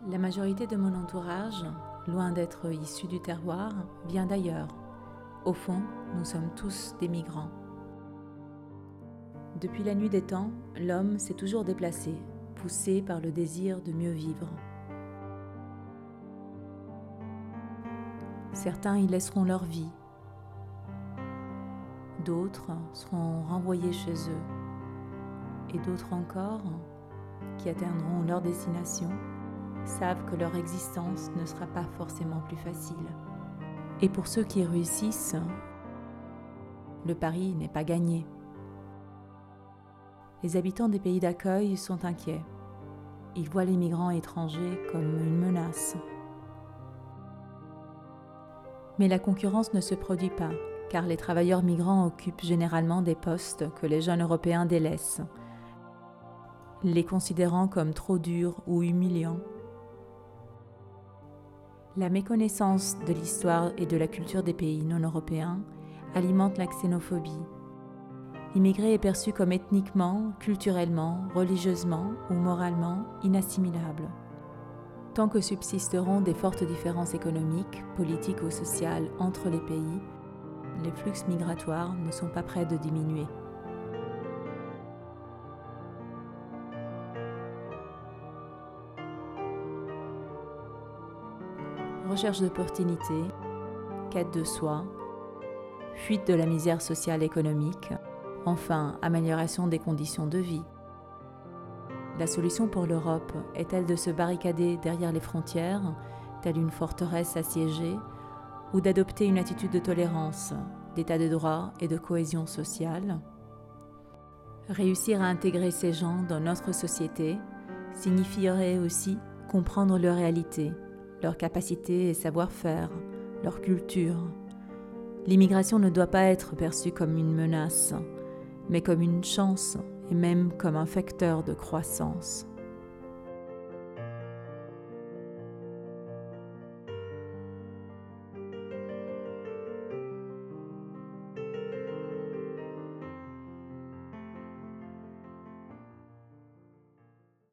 La majorité de mon entourage, loin d'être issu du terroir, vient d'ailleurs. Au fond, nous sommes tous des migrants. Depuis la nuit des temps, l'homme s'est toujours déplacé, poussé par le désir de mieux vivre. Certains y laisseront leur vie. D'autres seront renvoyés chez eux. Et d'autres encore, qui atteindront leur destination, savent que leur existence ne sera pas forcément plus facile. Et pour ceux qui réussissent, le pari n'est pas gagné. Les habitants des pays d'accueil sont inquiets. Ils voient les migrants étrangers comme une menace. Mais la concurrence ne se produit pas, car les travailleurs migrants occupent généralement des postes que les jeunes Européens délaissent, les considérant comme trop durs ou humiliants. La méconnaissance de l'histoire et de la culture des pays non-européens alimente la xénophobie. L'immigré est perçu comme ethniquement, culturellement, religieusement ou moralement inassimilable. Tant que subsisteront des fortes différences économiques, politiques ou sociales entre les pays, les flux migratoires ne sont pas près de diminuer. Recherche d'opportunités, quête de soi, fuite de la misère sociale et économique, enfin amélioration des conditions de vie. La solution pour l'Europe est-elle de se barricader derrière les frontières, telle une forteresse assiégée, ou d'adopter une attitude de tolérance, d'état de droit et de cohésion sociale? Réussir à intégrer ces gens dans notre société signifierait aussi comprendre leur réalité, leurs capacités et savoir-faire, leur culture. L'immigration ne doit pas être perçue comme une menace, mais comme une chance et même comme un facteur de croissance.